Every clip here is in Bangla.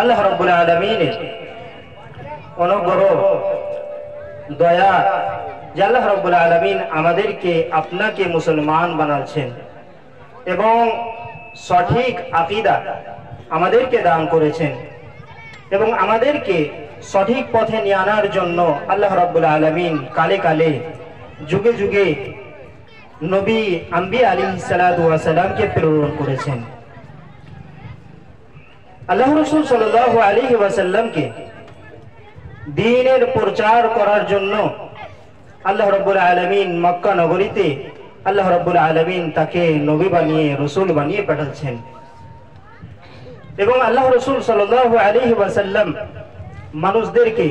আল্লাহ রাব্বুল আলামিনের অনুগ্রহ দয়া যে আল্লাহ রাব্বুল আলামিন আমাদেরকে আপনাকে মুসলমান বানাচ্ছেন এবং সঠিক আকীদা আমাদেরকে দান করেছেন এবং আমাদেরকে সঠিক পথে নিয়ে আনার জন্য আল্লাহ রাব্বুল আলামিন কালে কালে যুগে যুগে নবী আম্বিয়া আলাইহিস সালাতু ওয়াস সালামকে প্রেরণ করেছেন। আল্লাহ রাসূল সাল্লাল্লাহু আলাইহি ওয়াসাল্লামকে দ্বীনের প্রচার করার জন্য আল্লাহ রাব্বুল আলামিন মক্কা নগরীতে আল্লাহ রাব্বুল আলামিন তাকে নবী বানিয়ে রাসূল বানিয়ে পাঠাচ্ছেন এবং আল্লাহ রাসূল সাল্লাল্লাহু আলাইহি ওয়াসাল্লাম মানুষদেরকে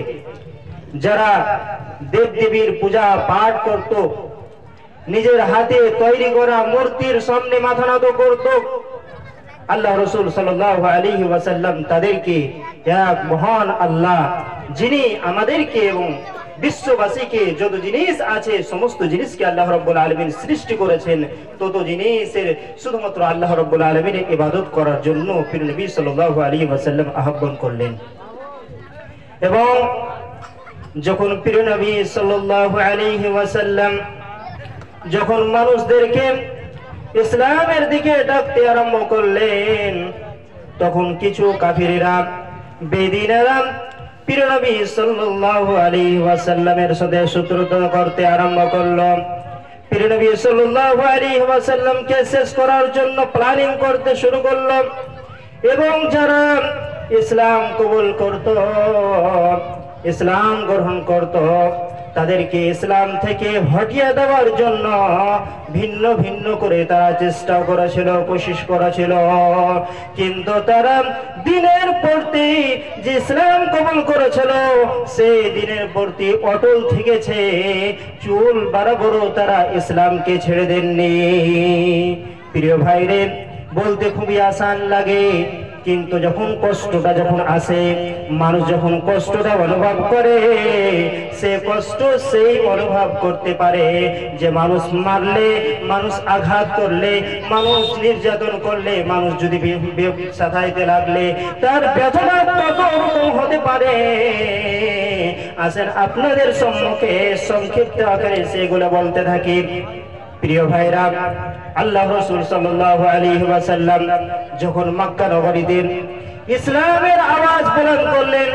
যারা দেব দেবীর পূজা পাঠ করত, নিজের হাতে তৈরি করা মূর্তির সামনে মাথা নত করত, আল্লাহ রাসূল সাল্লাল্লাহু আলাইহি ওয়াসাল্লাম তাদেরকে এক মহান আল্লাহ যিনি আমাদেরকে এবং বিশ্ববাসীকে যত জিনিস আছে সমস্ত জিনিসকে আল্লাহ রাব্বুল আলামিন সৃষ্টি করেছেন তত জিনিসের শুধুমাত্র আল্লাহ রাব্বুল আলামিনের ইবাদত করার জন্য প্রিয় নবী সাল্লাল্লাহু আলাইহি ওয়াসাল্লাম আহ্বান করলেন। এবং যখন প্রিয় নবী সাল্লাল্লাহু আলাইহি ওয়াসাল্লাম যখন মানুষদেরকে ইসলামের দিকে ডাকতে আরম্ভ করলেন তখন কিছু কাফিরেরা বেদিনেরা প্রিয় নবী সাল্লাল্লাহু আলাইহি ওয়াসাল্লামের সাথে শত্রুতা করতে আরম্ভ করলো। প্রিয় নবী সাল্লাল্লাহু আলাইহি ওয়াসাল্লামকে শেষ করার জন্য প্ল্যানিং করতে শুরু করলো এবং যারা ইসলাম কবুল করত, ইসলাম গ্রহণ করত, তাদেরকে ইসলাম থেকে হটিয়ে দেওয়ার জন্য ভিন্ন ভিন্ন করে তারা চেষ্টা করেছিল, কোশিশ করেছিল, কিন্তু তারা দিনের প্রতি যে ইসলাম কবুল করেছিল সেই দিনের প্রতি অটল থেকেছে, চুল বরাবরও তারা ইসলামকে ছেড়ে দেননি। প্রিয় ভাইরে, বলতে খুবই আসান লাগে কিন্তু যখন কষ্টটা যখন আসে, মানুষ যখন কষ্টটা অনুভব করে সে কষ্ট সেই অনুভব করতে পারে যে মানুষ মারলে, মানুষ আঘাত করলে, মানুষ নির্যাতন করলে, মানুষ যদি সাথাইতে লাগলে তার ব্যথাটা কত রকম হতে পারে। আসেন আপনাদের সম্মুখে সংক্ষিপ্ত আকারে সেগুলো বলতে থাকি। প্রিয় ভাইরা, আল্লাহ রাসূল সাল্লাল্লাহু আলাইহি ওয়াসাল্লাম যখন মক্কা নগরীতে ইসলামের আওয়াজ বুলন্দ করলেন,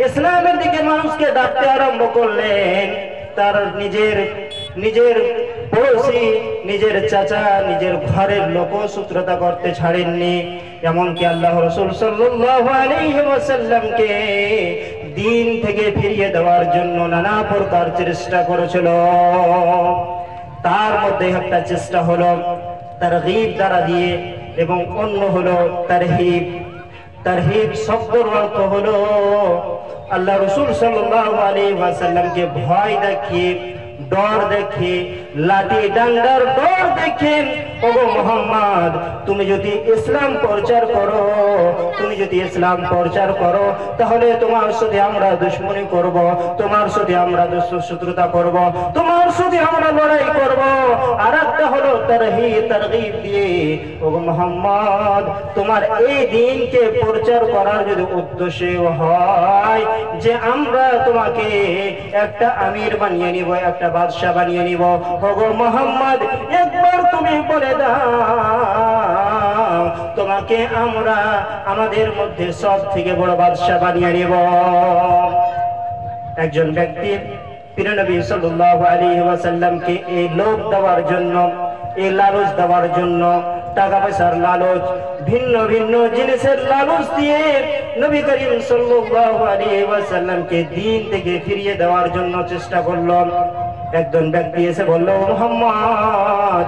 ইসলামের দিকে মানুষকে ডাকতে আরম্ভ করলেন, তার নিজের পড়োশি, নিজের চাচা, নিজের ঘরের লোকও শত্রুতা করতে ছাড়েননি। এমনকি আল্লাহ রাসূল সাল্লাল্লাহু আলাইহি ওয়াসাল্লামকে দ্বীন থেকে ফিরিয়ে দেওয়ার জন্য নানা প্রকার চেষ্টা করেছিল। তার মধ্যে একটা চেষ্টা হলো তারগীব দ্বারা দিয়ে এবং অন্য হলো তারহিব। তারহিব শব্দের অর্থ হলো আল্লাহ রাসূল সাল্লাল্লাহু আলাইহি ওয়াসাল্লামকে ভয় দেখিয়ে, ডর দেখিয়ে, লাঠি ডান্ডার ডর দেখিয়ে, ওগো মুহাম্মদ তুমি যদি ইসলাম প্রচার করো, তুমি যদি ইসলাম প্রচার করো তাহলে তোমার সাথে আমরা দুশমনি করব, তোমার সাথে আমরা শত্রুতা করব, তোমার সাথে আমরা লড়াই করব। আর একটা হলো তারগীব দিয়ে, ওগো মুহাম্মদ তোমার এই দ্বীনকে প্রচার করার যদি উদ্দেশ্য হয় যে আমরা তোমাকে একটা আমির বানিয়ে নিব, একটা বাদশা বানিয়ে নিব, ওগো মুহাম্মদ একবার তুমি বলে দাও তোমাকে আমরা আমাদের মধ্যে সব থেকে বড় বাদশা বানিয়ে নিব। একজন ব্যক্তি প্রিয় নবী সাল্লাল্লাহু আলাইহি ওয়াসাল্লামকে এই লোভ দেওয়ার জন্য, এই লালচ দেওয়ার জন্য, টাকা পয়সার লালচ, ভিন্ন ভিন্ন জিনিসের লালচ দিয়ে নবী করিম সাল্লাল্লাহু আলাইহি ওয়াসাল্লামকে দ্বীন থেকে ফিরিয়ে দেওয়ার জন্য চেষ্টা করল। একজন ব্যক্তি এসে বলল, মুহাম্মদ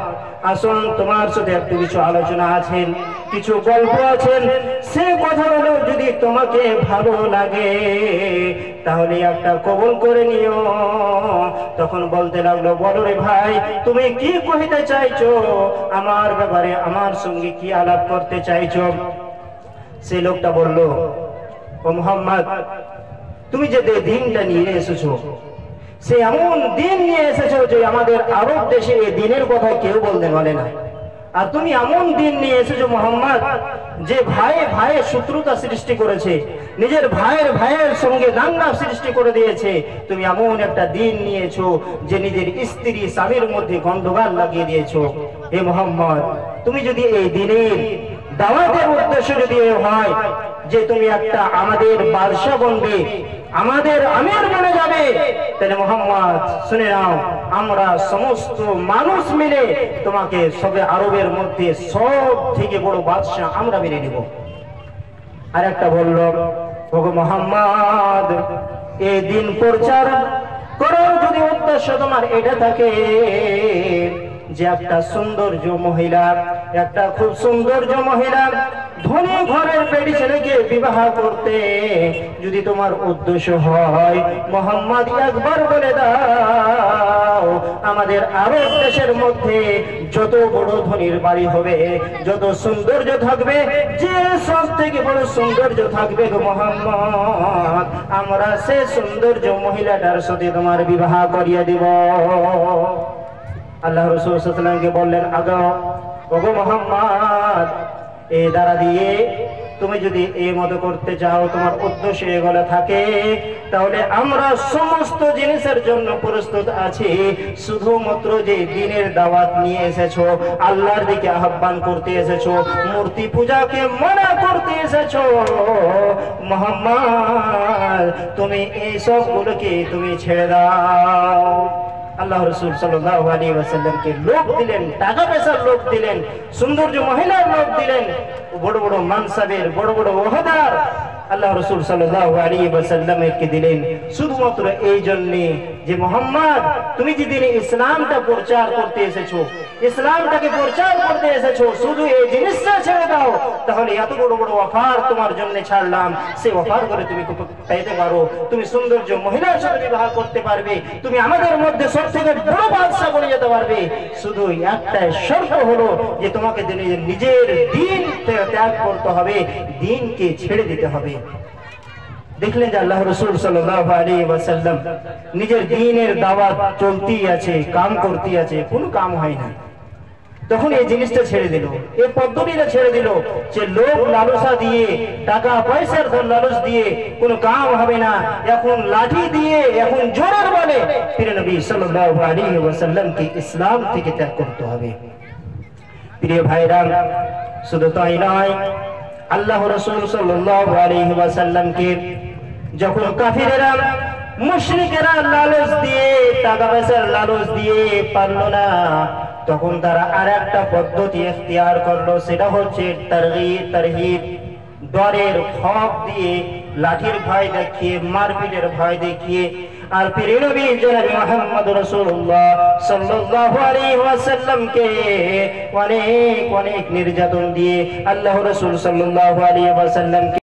আসুন তোমার সাথে একটু কিছু আলোচনা আছে, কিছু গল্প আছেন, সে কথাগুলো যদি তোমাকে ভালো লাগে তাহলে একটা কবুল করে নিও। তখন বলতে লাগলো, বলো রে ভাই তুমি কি কইতে চাইছো, আমার ব্যাপারে আমার সঙ্গে কি আলাপ করতে চাইছো? সে লোকটা বলল, ও মুহাম্মদ তুমি যে দ্বীনটা নিয়ে এসেছো সে এমন দিন নিয়ে এসেছো যে আমাদের আরব দেশে এই দিনের কথা কেউ বলতে পারে না। আর তুমি এমন দিন নিয়ে এসেছো মোহাম্মদ, যে ভাইয়ে ভাইয়ে শত্রুতা সৃষ্টি করেছে, নিজের ভাইয়ের সঙ্গে দাঙ্গা সৃষ্টি করে দিয়েছে। তুমি এমন একটা দিন নিয়েছো যে নিজের স্ত্রী স্বামীর মধ্যে গন্ডগোল লাগিয়ে দিয়েছো। হে মোহাম্মদ, তুমি যদি এই দিনের দাওয়াতের উদ্দেশ্য যদি হয় যে তুমি একটা আমাদের বাদশা বনবে, আমাদের আমির বনে যাবে, তাহলে মোহাম্মদ শুনে নাও, আমরা সমস্ত মানুষ মিলে তোমাকে সবে আরবের মধ্যে সব থেকে বড় বাদশা আমরা মেনে নেব। আর একটা বলল, ওগো মোহাম্মদ, এই দিন প্রচার করার যদি উদ্দেশ্য তোমার এটা থাকে যে একটা সৌন্দর্য মহিলা, একটা খুব সৌন্দর্য মহিলা ধনী ঘরের পেটি ছেলেকে বিবাহ করতে যদি তোমার উদ্দেশ্য হয়, মোহাম্মদ একবার বলে দাও, আমাদের আরব দেশের মধ্যে যত বড় ধনীর বাড়ি হবে, যত সৌন্দর্য থাকবে, যে সব থেকে বড় সৌন্দর্য থাকবে গো মোহাম্মদ, আমরা সে সৌন্দর্য মহিলাটার সাথে তোমার বিবাহ করিয়ে দিব। আল্লাহ রাসূল সাল্লাল্লাহু আলাইহি ওয়াসাল্লামকে বললেন, আগাও ওগো মোহাম্মদ, এই দ্বারা দিয়ে তুমি যদি এই মতো করতে চাও, তোমার উদ্দেশ্য এগুলো থাকে, তাহলে আমরা সমস্ত জিনিসের জন্য প্রস্তুত আছি। শুধুমাত্র যে দিনের দাওয়াত নিয়ে এসেছো, আল্লাহর দিকে আহ্বান করতে এসেছো, মূর্তি পূজাকে মানা করতে এসেছো, মোহাম্মদ তুমি এই সবগুলোকে তুমি ছেড়ে দাও। আল্লাহ রাসূল সাল্লাল্লাহু আলাইহি ওয়াসাল্লামকে লোক দিলেন, টাকা পয়সার লোক দিলেন, সৌন্দর্য মহিলার লোক দিলেন, বড় বড় মানসাবের বড় বড় ওহদার আল্লাহ রাসূল সাল্লাল্লাহু আলাইহি ওয়াসাল্লামকে দিলেন, শুধুমাত্র এই জন্য যে মোহাম্মদ তুমি যে দিনে ইসলামটা প্রচার করতে এসেছো, ইসলামটাকে প্রচার করতে এসেছো, শুধু এই জিনিসটা ছেড়ে দাও, তাহলে এত বড় বড় অফার তোমার জন্য ছাড়লাম, সেই অফার করে তুমি পেতে পারো, তুমি সৌন্দর্য মহিলার সাথে বিবাহ করতে পারবে, তুমি আমাদের মধ্যে সবথেকে বড় বাদশা বনে যেতে পারবে। শুধু একটাই শর্ত হলো যে তোমাকে নিজের দিন ত্যাগ করতে হবে, দিনকে ছেড়ে দিতে হবে। দেখলেন যে আল্লাহ রাসূল সাল্লাল্লাহু আলাইহি ওয়াসাল্লাম নিজের দ্বীনের দাওয়াত চলতেই আছে, কাম করতেই আছে, কোনো কাম হয় না। তখন এই জিনিসটা ছেড়ে দিল, এই পদ্ধতিটা ছেড়ে দিল যে লোক লালসা দিয়ে, টাকা পয়সার লালস দিয়ে কোনো কাম হবে না, এখন লাঠি দিয়ে, এখন জোরের বলে প্রিয় নবী সাল্লাল্লাহু আলাইহি ওয়াসাল্লামকে ইসলাম থেকে ত্যাগ করতে হবে। প্রিয় ভাইরা, শুধু তাই নয়, আল্লাহ রাসূল সাল্লাল্লাহু আলাইহি ওয়াসাল্লামকে যখন কাফিরেরা মুশরিকেরা লালচ দিয়ে, টাকা পয়সার লালচ দিয়ে পারল না, তখন তারা আরেকটা পদ্ধতি ইখতিয়ার করলো, সেটা হচ্ছে তারগীব তারহিব, ডরের খৌফ দিয়ে, লাঠির ভয় দেখিয়ে, মারপিটের ভয় দেখিয়ে, আর প্রিয় নবী জনাব মুহাম্মদ রাসূলুল্লাহ সাল্লাল্লাহু আলাইহি ওয়াসাল্লামকে অনেক অনেক নির্যাতন দিয়ে আল্লাহ রাসূল সাল্লাল্লাহু আলাইহি ওয়াসাল্লামকে